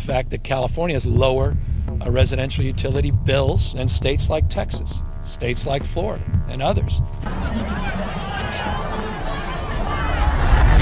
fact that California has lower residential utility bills than states like Texas, states like Florida, and others.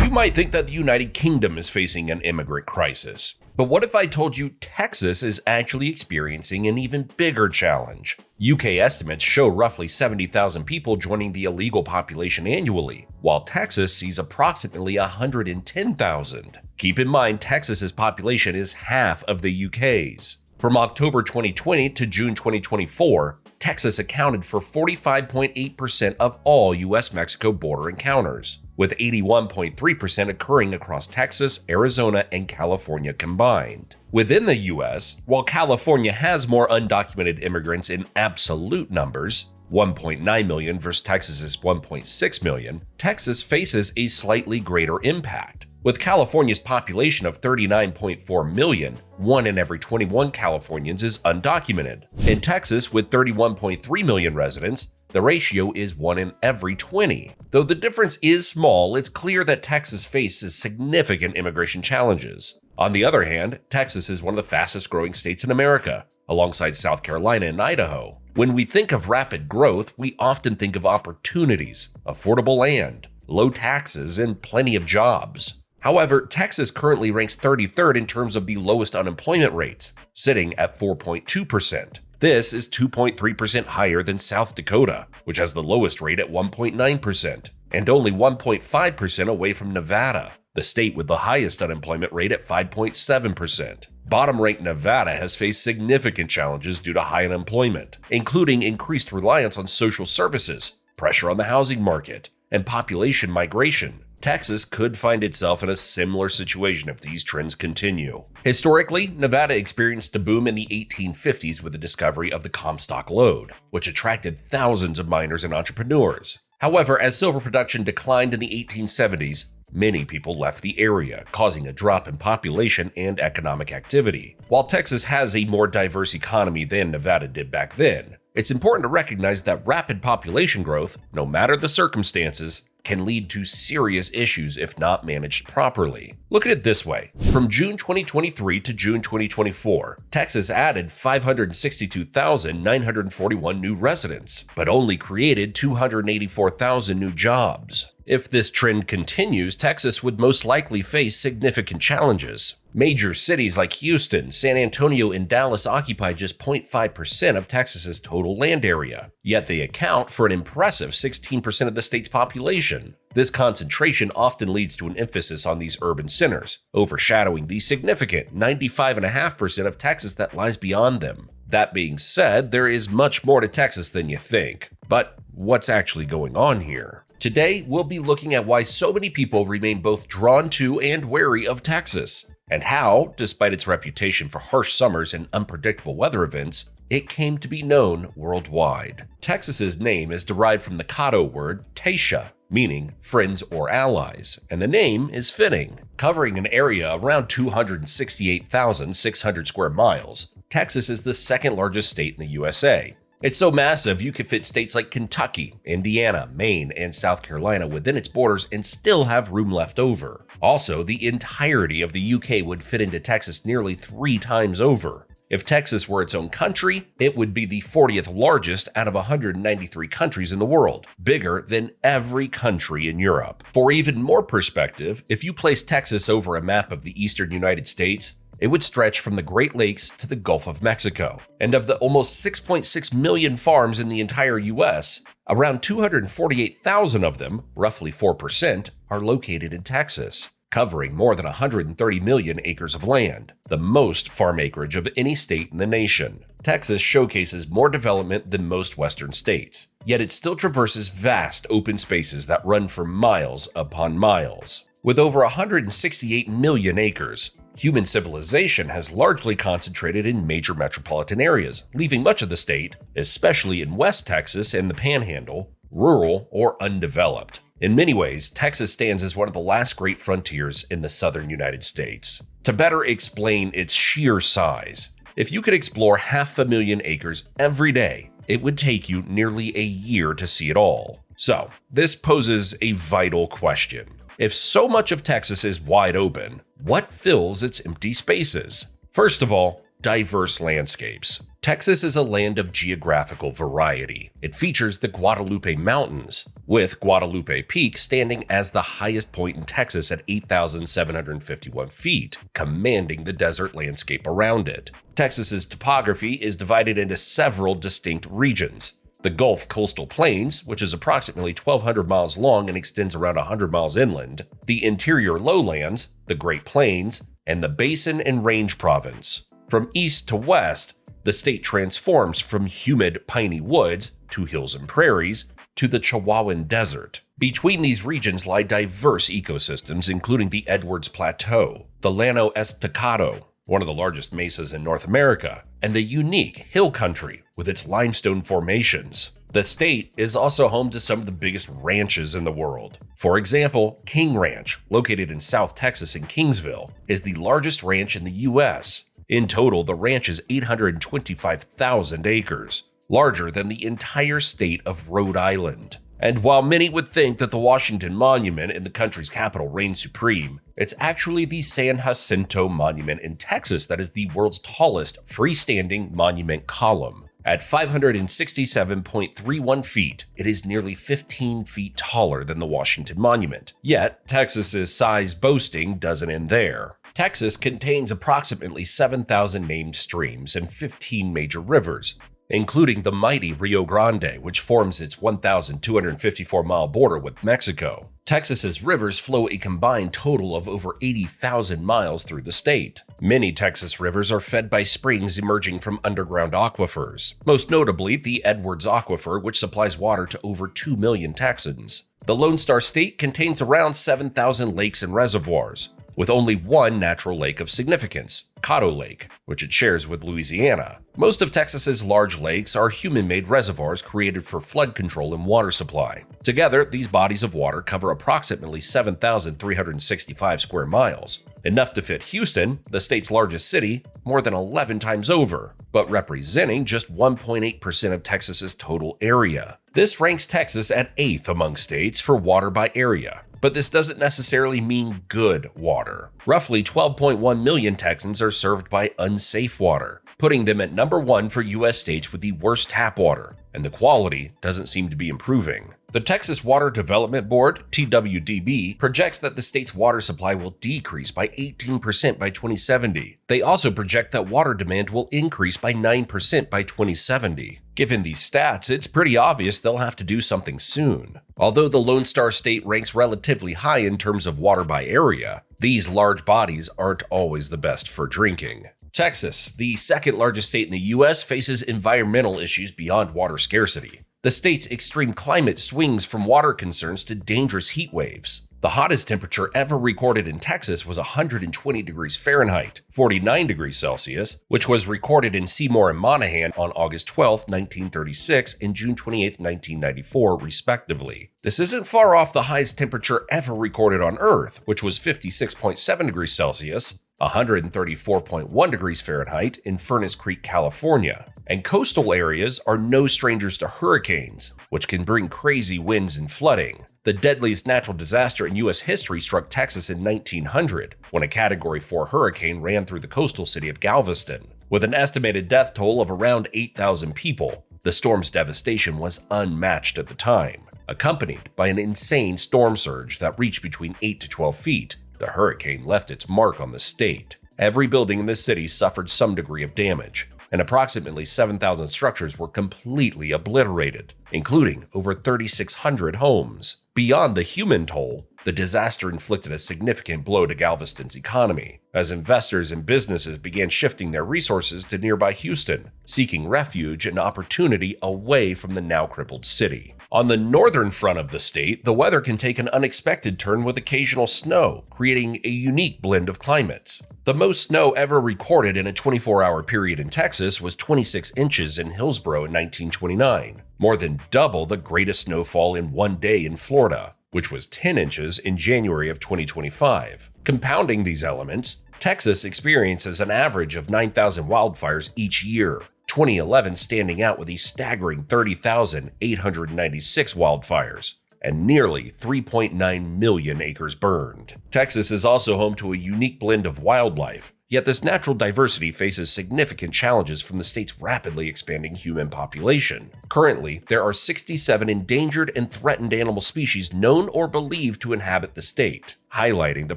You might think that the United Kingdom is facing an immigrant crisis. But what if I told you Texas is actually experiencing an even bigger challenge? UK estimates show roughly 70,000 people joining the illegal population annually, while Texas sees approximately 110,000. Keep in mind, Texas's population is half of the UK's. From October 2020 to June 2024, Texas accounted for 45.8% of all US-Mexico border encounters, with 81.3% occurring across Texas, Arizona, and California combined. Within the US, while California has more undocumented immigrants in absolute numbers, 1.9 million versus Texas's 1.6 million, Texas faces a slightly greater impact. With California's population of 39.4 million, 1 in every 21 Californians is undocumented. In Texas, with 31.3 million residents, the ratio is 1 in every 20. Though the difference is small, it's clear that Texas faces significant immigration challenges. On the other hand, Texas is one of the fastest growing states in America, alongside South Carolina and Idaho. When we think of rapid growth, we often think of opportunities, affordable land, low taxes, and plenty of jobs. However, Texas currently ranks 33rd in terms of the lowest unemployment rates, sitting at 4.2%. This is 2.3% higher than South Dakota, which has the lowest rate at 1.9%, and only 1.5% away from Nevada, the state with the highest unemployment rate at 5.7%. Bottom-ranked Nevada has faced significant challenges due to high unemployment, including increased reliance on social services, pressure on the housing market, and population migration. Texas could find itself in a similar situation if these trends continue. Historically, Nevada experienced a boom in the 1850s with the discovery of the Comstock lode, which attracted thousands of miners and entrepreneurs. However, as silver production declined in the 1870s, many people left the area, causing a drop in population and economic activity. While Texas has a more diverse economy than Nevada did back then, it's important to recognize that rapid population growth, no matter the circumstances, can lead to serious issues if not managed properly. Look at it this way. From June 2023 to June 2024, Texas added 562,941 new residents, but only created 284,000 new jobs. If this trend continues, Texas would most likely face significant challenges. Major cities like Houston, San Antonio, and Dallas occupy just 0.5% of Texas's total land area, yet they account for an impressive 16% of the state's population. This concentration often leads to an emphasis on these urban centers, overshadowing the significant 95.5% of Texas that lies beyond them. That being said, there is much more to Texas than you think. But what's actually going on here? Today, we'll be looking at why so many people remain both drawn to and wary of Texas, and how, despite its reputation for harsh summers and unpredictable weather events, it came to be known worldwide. Texas's name is derived from the Caddo word Taisha, meaning friends or allies, and the name is fitting. Covering an area around 268,600 square miles, Texas is the second largest state in the USA. It's so massive you could fit states like Kentucky, Indiana, Maine, and South Carolina within its borders and still have room left over. Also, the entirety of the UK would fit into Texas nearly 3 times over. If Texas were its own country, it would be the 40th largest out of 193 countries in the world, bigger than every country in Europe. For even more perspective, if you place Texas over a map of the eastern United States, it would stretch from the Great Lakes to the Gulf of Mexico. And of the almost 6.6 million farms in the entire US, around 248,000 of them, roughly 4%, are located in Texas, covering more than 130 million acres of land, the most farm acreage of any state in the nation. Texas showcases more development than most Western states, yet it still traverses vast open spaces that run for miles upon miles. With over 168 million acres, human civilization has largely concentrated in major metropolitan areas, leaving much of the state, especially in West Texas and the Panhandle, rural or undeveloped. In many ways, Texas stands as one of the last great frontiers in the southern United States. To better explain its sheer size, if you could explore 500,000 acres every day, it would take you nearly a year to see it all. So, this poses a vital question. If so much of Texas is wide open, what fills its empty spaces? First of all, diverse landscapes. Texas is a land of geographical variety. It features the Guadalupe Mountains, with Guadalupe Peak standing as the highest point in Texas at 8,751 feet, commanding the desert landscape around it. Texas's topography is divided into several distinct regions. The Gulf Coastal Plains, which is approximately 1,200 miles long and extends around 100 miles inland, the interior lowlands, the Great Plains, and the Basin and Range Province. From east to west, the state transforms from humid, piney woods to hills and prairies to the Chihuahuan Desert. Between these regions lie diverse ecosystems, including the Edwards Plateau, the Llano Estacado, one of the largest mesas in North America, and the unique hill country with its limestone formations. The state is also home to some of the biggest ranches in the world. For example, King Ranch, located in South Texas in Kingsville, is the largest ranch in the U.S. In total, the ranch is 825,000 acres, larger than the entire state of Rhode Island. And while many would think that the Washington Monument in the country's capital reigns supreme, it's actually the San Jacinto Monument in Texas that is the world's tallest freestanding monument column. At 567.31 feet, it is nearly 15 feet taller than the Washington Monument. Yet, Texas's size boasting doesn't end there. Texas contains approximately 7,000 named streams and 15 major rivers, including the mighty Rio Grande, which forms its 1,254-mile border with Mexico. Texas's rivers flow a combined total of over 80,000 miles through the state. Many Texas rivers are fed by springs emerging from underground aquifers, most notably the Edwards Aquifer, which supplies water to over 2 million Texans. The Lone Star State contains around 7,000 lakes and reservoirs, with only one natural lake of significance, Caddo Lake, which it shares with Louisiana. Most of Texas's large lakes are human-made reservoirs created for flood control and water supply. Together, these bodies of water cover approximately 7,365 square miles, enough to fit Houston, the state's largest city, more than 11 times over, but representing just 1.8% of Texas's total area. This ranks Texas at 8th among states for water by area. But this doesn't necessarily mean good water. Roughly 12.1 million Texans are served by unsafe water, putting them at number 1 for U.S. states with the worst tap water, and the quality doesn't seem to be improving. The Texas Water Development Board, TWDB, projects that the state's water supply will decrease by 18% by 2070. They also project that water demand will increase by 9% by 2070. Given these stats, it's pretty obvious they'll have to do something soon. Although the Lone Star State ranks relatively high in terms of water by area, these large bodies aren't always the best for drinking. Texas, the second largest state in the U.S., faces environmental issues beyond water scarcity. The state's extreme climate swings from water concerns to dangerous heat waves. The hottest temperature ever recorded in Texas was 120 degrees Fahrenheit, 49 degrees Celsius, which was recorded in Seymour and Monahan on August 12, 1936 and June 28, 1994, respectively. This isn't far off the highest temperature ever recorded on Earth, which was 56.7 degrees Celsius, 134.1 degrees Fahrenheit in Furnace Creek, California. And coastal areas are no strangers to hurricanes, which can bring crazy winds and flooding. The deadliest natural disaster in U.S. history struck Texas in 1900, when a Category 4 hurricane ran through the coastal city of Galveston. With an estimated death toll of around 8,000 people, the storm's devastation was unmatched at the time. Accompanied by an insane storm surge that reached between 8 to 12 feet, the hurricane left its mark on the state. Every building in the city suffered some degree of damage, and approximately 7,000 structures were completely obliterated, including over 3,600 homes. Beyond the human toll, the disaster inflicted a significant blow to Galveston's economy, as investors and businesses began shifting their resources to nearby Houston, seeking refuge and opportunity away from the now crippled city. On the northern front of the state, the weather can take an unexpected turn with occasional snow, creating a unique blend of climates. The most snow ever recorded in a 24-hour period in Texas was 26 inches in Hillsborough in 1929, more than double the greatest snowfall in one day in Florida, which was 10 inches in January of 2025. Compounding these elements, Texas experiences an average of 9,000 wildfires each year, 2011 standing out with a staggering 30,896 wildfires and nearly 3.9 million acres burned. Texas is also home to a unique blend of wildlife, Yet this natural diversity faces significant challenges from the state's rapidly expanding human population. Currently, there are 67 endangered and threatened animal species known or believed to inhabit the state, highlighting the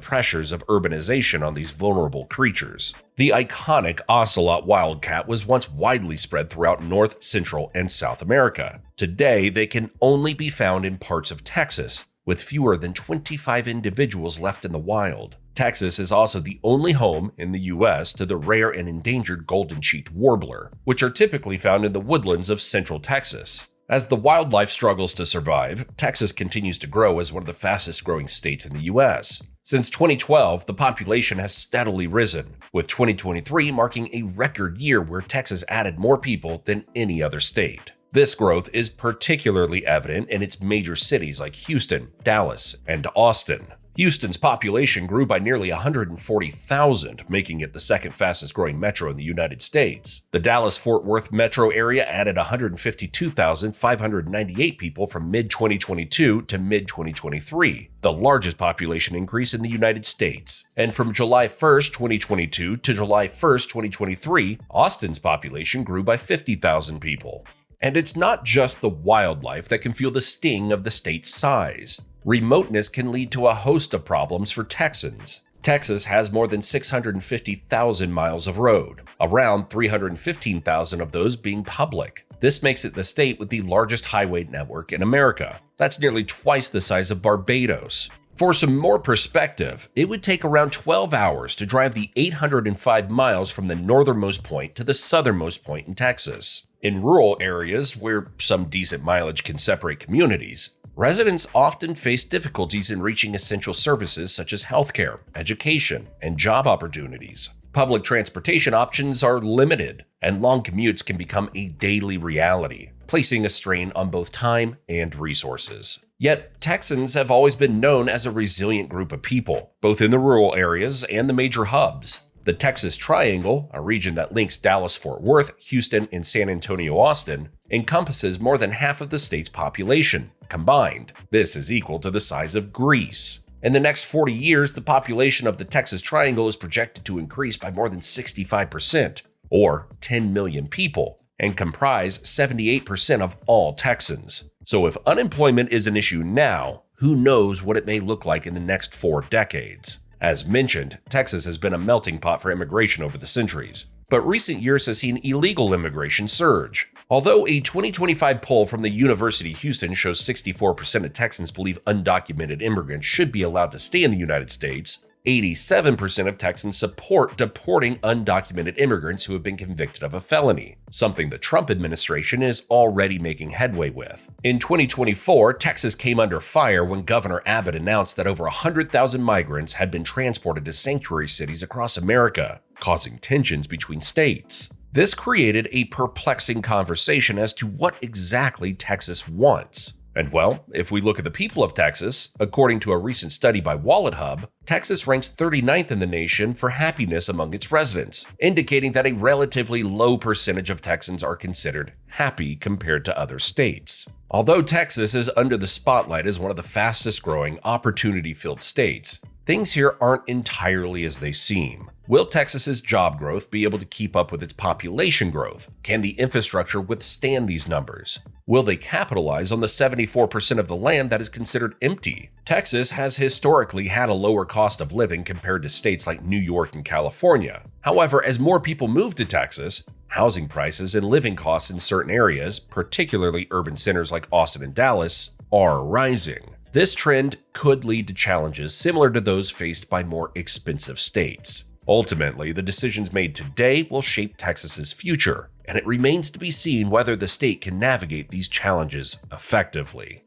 pressures of urbanization on these vulnerable creatures. The iconic ocelot wildcat was once widely spread throughout North, Central, and South America. Today, they can only be found in parts of Texas, with fewer than 25 individuals left in the wild. Texas is also the only home in the U.S. to the rare and endangered golden-cheeked warbler, which are typically found in the woodlands of central Texas. As the wildlife struggles to survive, Texas continues to grow as one of the fastest-growing states in the U.S. Since 2012, the population has steadily risen, with 2023 marking a record year where Texas added more people than any other state. This growth is particularly evident in its major cities like Houston, Dallas, and Austin. Houston's population grew by nearly 140,000, making it the second fastest growing metro in the United States. The Dallas-Fort Worth metro area added 152,598 people from mid-2022 to mid-2023, the largest population increase in the United States. And from July 1st, 2022 to July 1st, 2023, Austin's population grew by 50,000 people. And it's not just the wildlife that can feel the sting of the state's size. Remoteness can lead to a host of problems for Texans. Texas has more than 650,000 miles of road, around 315,000 of those being public. This makes it the state with the largest highway network in America. That's nearly twice the size of Barbados. For some more perspective, it would take around 12 hours to drive the 805 miles from the northernmost point to the southernmost point in Texas. In rural areas, where some decent mileage can separate communities, residents often face difficulties in reaching essential services such as healthcare, education, and job opportunities. Public transportation options are limited, and long commutes can become a daily reality, placing a strain on both time and resources. Yet, Texans have always been known as a resilient group of people, both in the rural areas and the major hubs. The Texas Triangle, a region that links Dallas-Fort Worth, Houston, and San Antonio-Austin, encompasses more than half of the state's population combined. This is equal to the size of Greece. In the next 40 years, the population of the Texas Triangle is projected to increase by more than 65%, or 10 million people, and comprise 78% of all Texans. So if unemployment is an issue now, who knows what it may look like in the next 4 decades? As mentioned, Texas has been a melting pot for immigration over the centuries, but recent years has seen illegal immigration surge. Although a 2025 poll from the University of Houston shows 64% of Texans believe undocumented immigrants should be allowed to stay in the United States, 87% of Texans support deporting undocumented immigrants who have been convicted of a felony, something the Trump administration is already making headway with. In 2024, Texas came under fire when Governor Abbott announced that over 100,000 migrants had been transported to sanctuary cities across America, causing tensions between states. This created a perplexing conversation as to what exactly Texas wants. And well, if we look at the people of Texas, according to a recent study by WalletHub, Texas ranks 39th in the nation for happiness among its residents, indicating that a relatively low percentage of Texans are considered happy compared to other states. Although Texas is under the spotlight as one of the fastest growing, opportunity-filled states, things here aren't entirely as they seem. Will Texas's job growth be able to keep up with its population growth? Can the infrastructure withstand these numbers? Will they capitalize on the 74% of the land that is considered empty? Texas has historically had a lower cost of living compared to states like New York and California. However, as more people move to Texas, housing prices and living costs in certain areas, particularly urban centers like Austin and Dallas, are rising. This trend could lead to challenges similar to those faced by more expensive states. Ultimately, the decisions made today will shape Texas's future, and it remains to be seen whether the state can navigate these challenges effectively.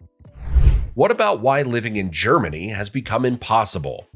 What about why living in Germany has become impossible?